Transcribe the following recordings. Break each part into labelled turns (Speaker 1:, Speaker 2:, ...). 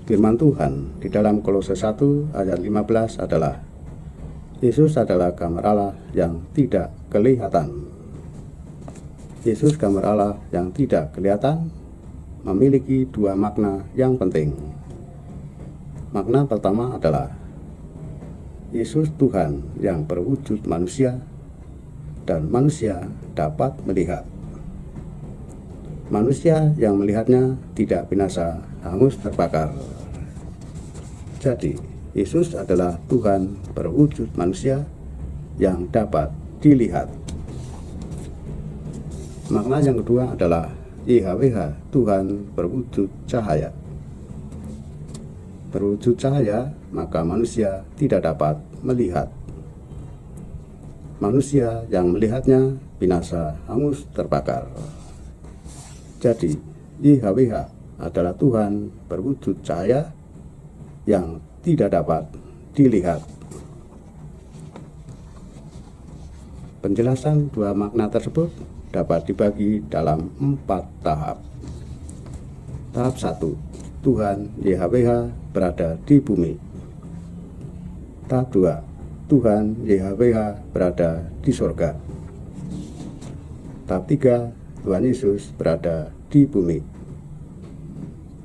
Speaker 1: Firman Tuhan di dalam Kolose 1 ayat 15 adalah, Yesus adalah gambar Allah yang tidak kelihatan. Yesus gambar Allah yang tidak kelihatan memiliki dua makna yang penting. Makna pertama adalah Yesus Tuhan yang berwujud manusia dan manusia dapat melihat. Manusia yang melihatnya tidak binasa, hangus terbakar. Jadi, Yesus adalah Tuhan berwujud manusia yang dapat dilihat. Makna yang kedua adalah YHWH, Tuhan berwujud cahaya. Berwujud cahaya, maka manusia tidak dapat melihat. Manusia yang melihatnya binasa, hangus terbakar. Jadi, YHWH adalah Tuhan berwujud cahaya yang tidak dapat dilihat. Penjelasan dua makna tersebut dapat dibagi dalam 4 tahap. Tahap 1, Tuhan YHWH berada di bumi. Tahap 2, Tuhan YHWH berada di surga. Tahap 3, Tuhan Yesus berada di bumi.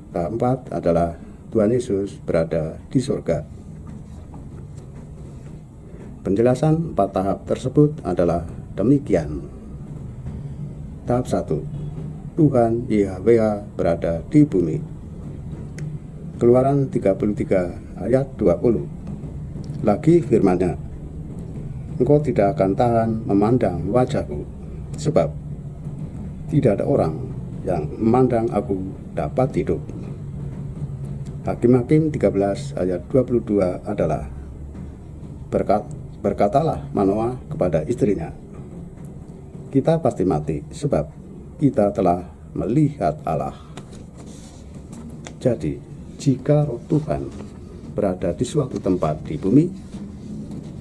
Speaker 1: Tahap 4 adalah Tuhan Yesus berada di surga. Penjelasan 4 tahap tersebut adalah demikian. Tahap 1, Tuhan YHWH berada di bumi. Keluaran 33 ayat 20. Lagi firman-Nya, Engkau tidak akan tahan memandang wajahku, sebab tidak ada orang yang memandang aku dapat hidup. Hakim-Hakim 13 ayat 22 adalah, Berkatalah Manoah kepada istrinya, kita pasti mati sebab kita telah melihat Allah. Jadi, jika roh Tuhan berada di suatu tempat di bumi,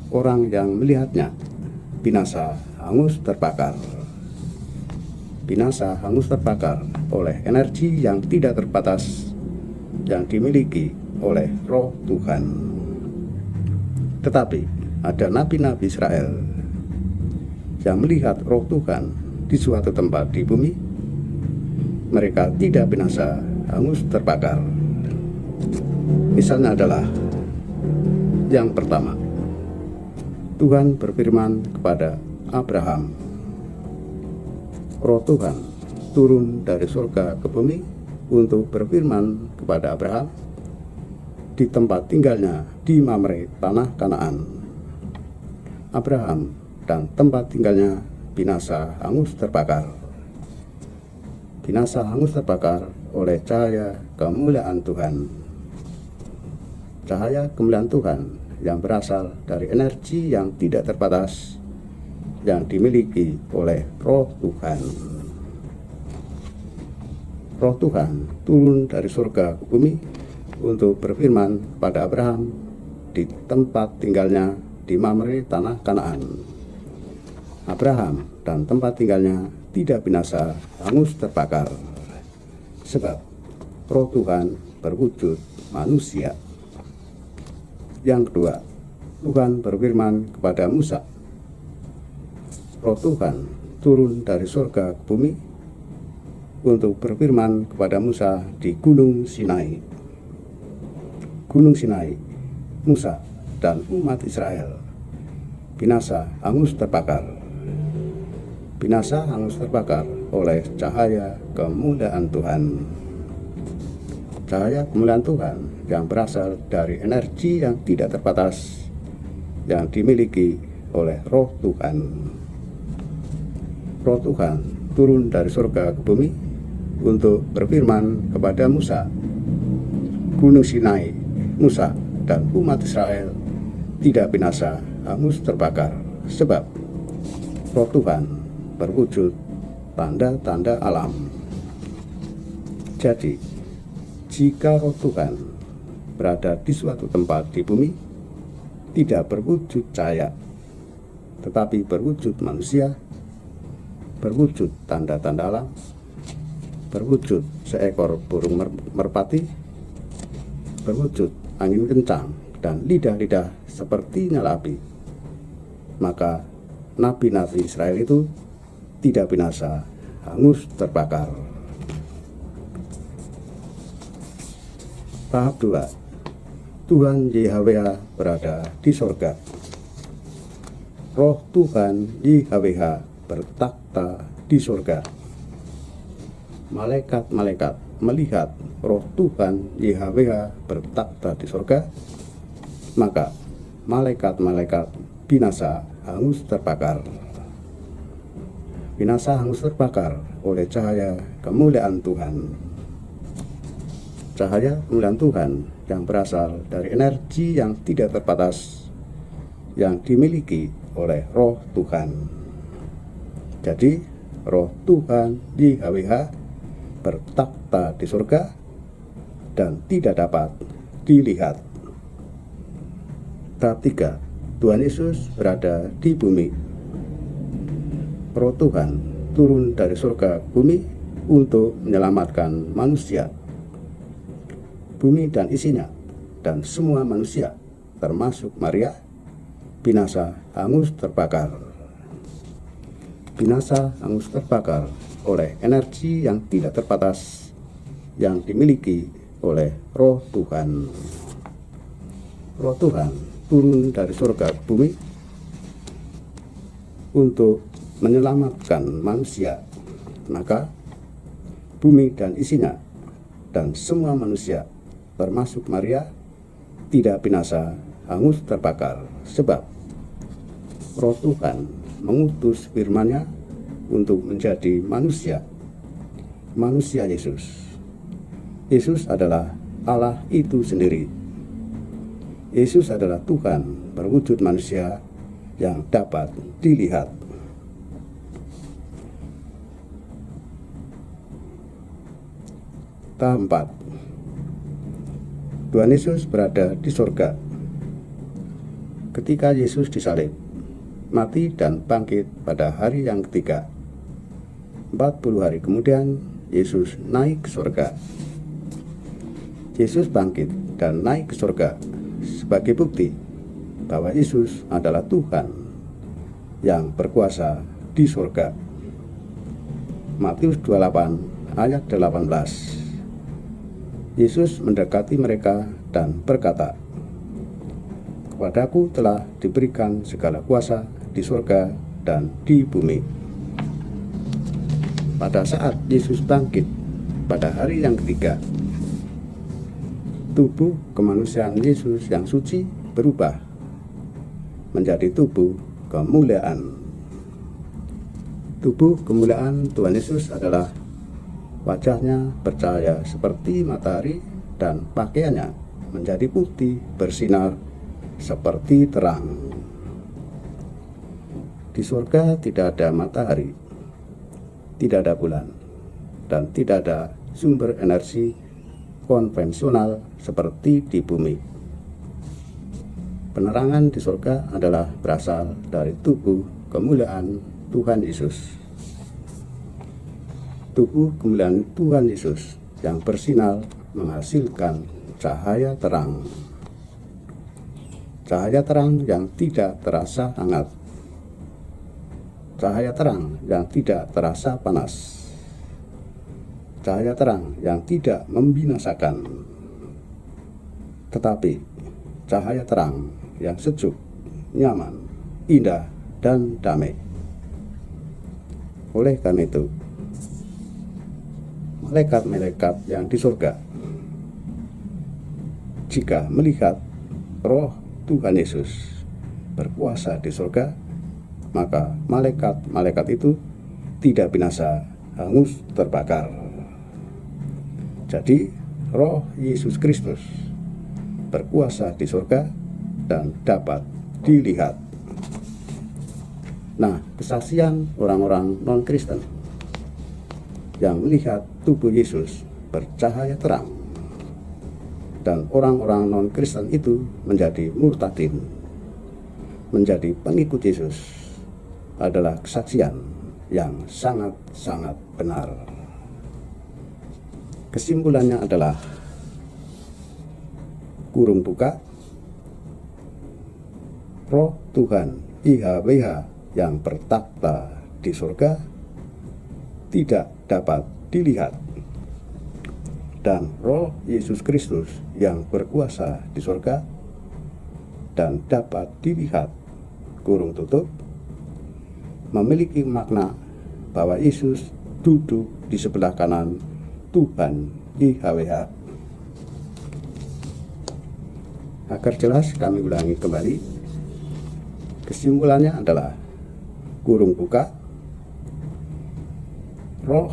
Speaker 1: orang yang melihatnya binasa, hangus terbakar. Binasa, hangus terbakar oleh energi yang tidak terbatas yang dimiliki oleh roh Tuhan. Tetapi ada nabi-nabi Israel yang melihat roh Tuhan di suatu tempat di bumi, mereka tidak binasa, hangus terbakar. Misalnya adalah, yang pertama, Tuhan berfirman kepada Abraham. Roh Tuhan turun dari surga ke bumi untuk berfirman kepada Abraham di tempat tinggalnya di Mamre, tanah Kanaan. Abraham dan tempat tinggalnya binasa, hangus terbakar. Binasa, hangus terbakar oleh cahaya kemuliaan Tuhan. Cahaya kemuliaan Tuhan yang berasal dari energi yang tidak terbatas yang dimiliki oleh roh Tuhan. Roh Tuhan turun dari surga ke bumi untuk berfirman pada Abraham di tempat tinggalnya di Mamre, tanah Kanaan. Abraham dan tempat tinggalnya tidak binasa, hangus terbakar, sebab roh Tuhan berwujud manusia. Yang kedua, Tuhan berfirman kepada Musa. Roh Tuhan turun dari surga ke bumi untuk berfirman kepada Musa di Gunung Sinai. Gunung Sinai, Musa dan umat Israel binasa, hangus terbakar. Binasa, hangus terbakar oleh cahaya kemuliaan Tuhan. Cahaya kemuliaan Tuhan yang berasal dari energi yang tidak terbatas yang dimiliki oleh roh Tuhan. Roh Tuhan turun dari surga ke bumi untuk berfirman kepada Musa. Gunung Sinai, Musa dan umat Israel tidak binasa, hangus terbakar, sebab roh Tuhan berwujud tanda-tanda alam. Jadi, jika roh Tuhan berada di suatu tempat di bumi, tidak berwujud cahaya, tetapi berwujud manusia, berwujud tanda-tanda alam, berwujud seekor burung merpati, berwujud angin kencang dan lidah-lidah seperti nyala api, maka nabi-nabi Israel itu tidak binasa, hangus terbakar. Tahap 2. Tuhan YHWH berada di sorga. Roh Tuhan YHWH bertakhta di sorga. Malaikat-malaikat melihat roh Tuhan YHWH bertakhta di sorga, maka malaikat-malaikat binasa, hangus terbakar. Binasa, hangus terbakar oleh cahaya kemuliaan Tuhan. Cahaya kemuliaan Tuhan yang berasal dari energi yang tidak terbatas yang dimiliki oleh roh Tuhan. Jadi roh Tuhan YHWH bertakhta di surga dan tidak dapat dilihat. Tahap 3. Tuhan Yesus berada di bumi. Roh Tuhan turun dari surga ke bumi untuk menyelamatkan manusia. Bumi dan isinya dan semua manusia, termasuk Maria, binasa, hangus terbakar. Binasa, hangus terbakar oleh energi yang tidak terbatas yang dimiliki oleh roh Tuhan. Roh Tuhan turun dari surga ke bumi untuk menyelamatkan manusia, maka bumi dan isinya dan semua manusia, termasuk Maria, tidak binasa, hangus terbakar, sebab roh Tuhan mengutus firman-Nya untuk menjadi manusia Yesus. Yesus adalah Allah itu sendiri. Yesus adalah Tuhan berwujud manusia yang dapat dilihat. Tahap 4. Tuhan Yesus berada di surga. Ketika Yesus disalib, mati dan bangkit pada hari yang ketiga, 40 hari kemudian Yesus naik ke surga. Yesus bangkit dan naik ke surga sebagai bukti bahwa Yesus adalah Tuhan yang berkuasa di surga. Matius 28 ayat 18. Yesus mendekati mereka dan berkata, "Kepadaku telah diberikan segala kuasa di surga dan di bumi." Pada saat Yesus bangkit pada hari yang ketiga, tubuh kemanusiaan Yesus yang suci berubah menjadi tubuh kemuliaan. Tubuh kemuliaan Tuhan Yesus adalah wajahnya bercahaya seperti matahari dan pakaiannya menjadi putih bersinar seperti terang. Di surga tidak ada matahari, tidak ada bulan, dan tidak ada sumber energi konvensional seperti di bumi. Penerangan di surga adalah berasal dari tubuh kemuliaan Tuhan Yesus. Tubuh kemuliaan Tuhan Yesus yang bersinar menghasilkan cahaya terang. Cahaya terang yang tidak terasa hangat. Cahaya terang yang tidak terasa panas. Cahaya terang yang tidak membinasakan, tetapi cahaya terang yang sejuk, nyaman, indah, dan damai. Oleh karena itu, malaikat-malaikat yang di surga, jika melihat roh Tuhan Yesus berkuasa di surga, maka malaikat-malaikat itu tidak binasa, hangus terbakar. Jadi roh Yesus Kristus berkuasa di surga dan dapat dilihat. Nah, kesaksian orang-orang non-Kristen yang melihat tubuh Yesus bercahaya terang dan orang-orang non-Kristen itu menjadi murtadin, menjadi pengikut Yesus, adalah kesaksian yang sangat-sangat benar. Kesimpulannya adalah kurung buka, Roh Tuhan YHWH yang bertakhta di surga tidak dapat dilihat, dan Roh Yesus Kristus yang berkuasa di surga dan dapat dilihat kurung tutup, memiliki makna bahwa Yesus duduk di sebelah kanan Tuhan YHWH. Agar jelas kami ulangi kembali. Kesimpulannya adalah kurung buka, Roh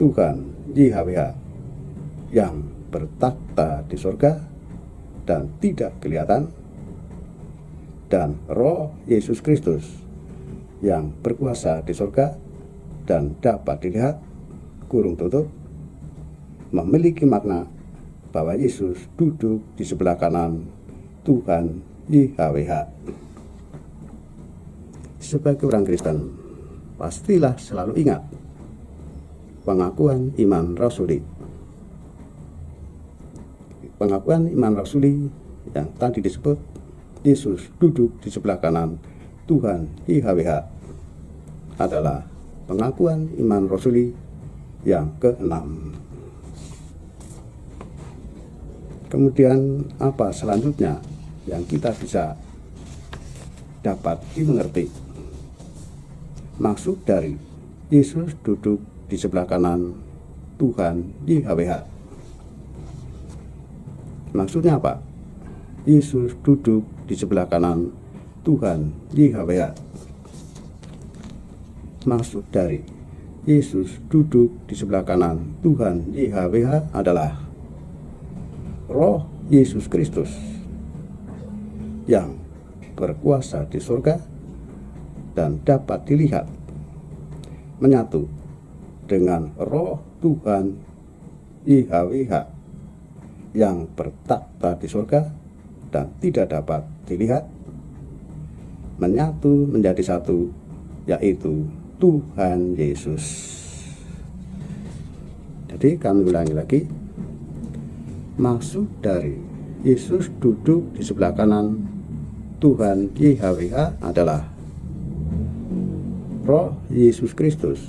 Speaker 1: Tuhan YHWH yang bertakhta di surga dan tidak kelihatan, dan Roh Yesus Kristus yang berkuasa di surga dan dapat dilihat kurung tutup, memiliki makna bahwa Yesus duduk di sebelah kanan Tuhan YHWH. Sebagai orang Kristen, pastilah selalu ingat pengakuan iman rasuli. Pengakuan iman rasuli yang tadi disebut Yesus duduk di sebelah kanan Tuhan YHWH adalah pengakuan iman rasuli yang ke-6. Kemudian apa selanjutnya yang kita bisa dapat dimengerti? Maksud dari Yesus duduk di sebelah kanan Tuhan YHWH. Maksudnya apa? Yesus duduk di sebelah kanan Tuhan YHWH. Maksud dari Yesus duduk di sebelah kanan Tuhan YHWH adalah Roh Yesus Kristus yang berkuasa di surga dan dapat dilihat menyatu dengan Roh Tuhan YHWH yang bertakhta di surga dan tidak dapat dilihat, menyatu menjadi satu, yaitu Tuhan Yesus. Jadi kami ulangi lagi, maksud dari Yesus duduk di sebelah kanan Tuhan YHWH adalah Roh Yesus Kristus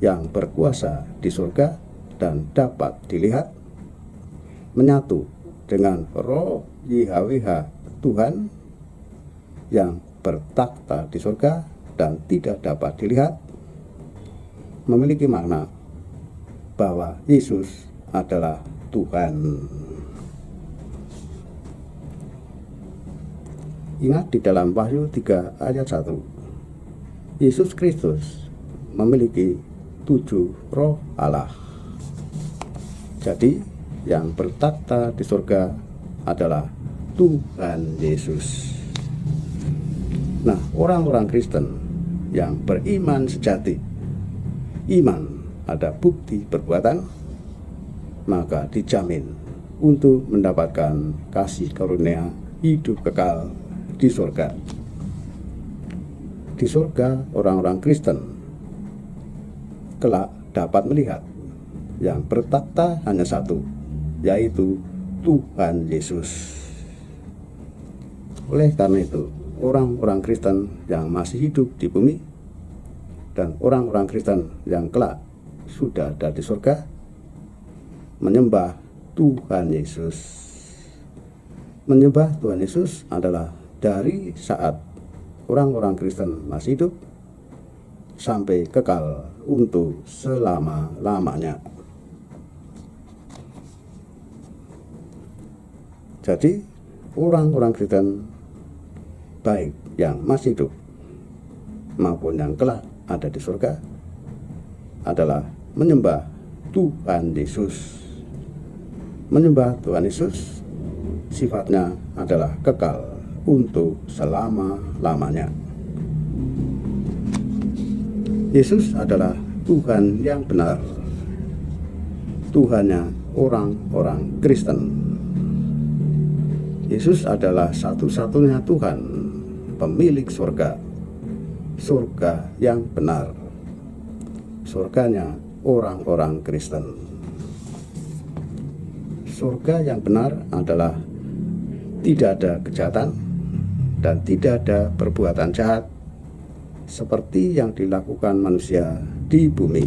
Speaker 1: yang berkuasa di surga dan dapat dilihat, menyatu dengan Roh YHWH Tuhan yang bertakhta di surga dan tidak dapat dilihat, memiliki makna bahwa Yesus adalah Tuhan. Ingat di dalam Wahyu 3 ayat 1, Yesus Kristus memiliki 7 roh Allah. Jadi yang bertakhta di surga adalah Tuhan Yesus. Nah, orang-orang Kristen yang beriman sejati, iman ada bukti perbuatan, maka dijamin untuk mendapatkan kasih karunia hidup kekal di surga. Di surga, orang-orang Kristen kelak dapat melihat yang bertakhta hanya satu, yaitu Tuhan Yesus. Oleh karena itu, orang-orang Kristen yang masih hidup di bumi dan orang-orang Kristen yang kelak sudah ada di surga menyembah Tuhan Yesus. Menyembah Tuhan Yesus adalah dari saat orang-orang Kristen masih hidup sampai kekal untuk selama-lamanya. Jadi orang-orang Kristen baik yang masih hidup maupun yang kelak ada di surga adalah menyembah Tuhan Yesus. Menyembah Tuhan Yesus sifatnya adalah kekal untuk selama-lamanya. Yesus adalah Tuhan yang benar, Tuhannya orang-orang Kristen. Yesus adalah satu-satunya Tuhan, pemilik surga, surga yang benar, surganya orang-orang Kristen. Surga yang benar adalah tidak ada kejahatan dan tidak ada perbuatan jahat seperti yang dilakukan manusia di bumi.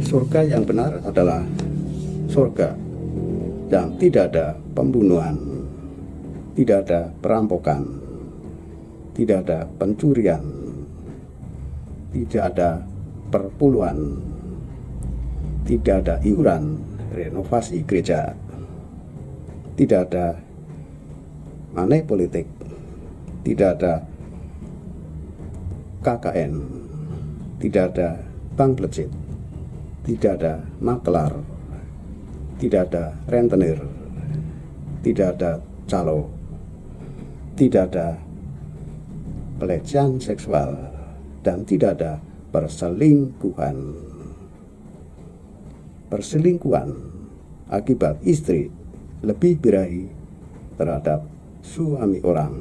Speaker 1: Surga yang benar adalah surga yang tidak ada pembunuhan, tidak ada perampokan, tidak ada pencurian, tidak ada perpuluhan, tidak ada iuran renovasi gereja, tidak ada money politik, tidak ada KKN, tidak ada bank legit, tidak ada makelar, tidak ada rentenir, tidak ada calo, tidak ada pelecehan seksual, dan tidak ada perselingkuhan. Perselingkuhan akibat istri lebih birahi terhadap suami orang.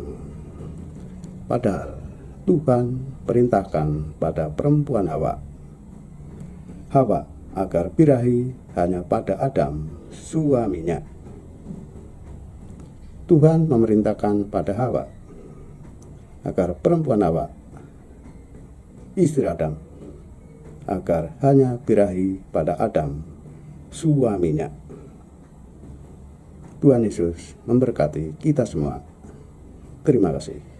Speaker 1: Padahal Tuhan perintahkan pada perempuan Hawa agar birahi hanya pada Adam, suaminya. Tuhan memerintahkan pada Hawa agar perempuan Hawa, istri Adam, agar hanya birahi pada Adam, suaminya. Tuhan Yesus memberkati kita semua. Terima kasih.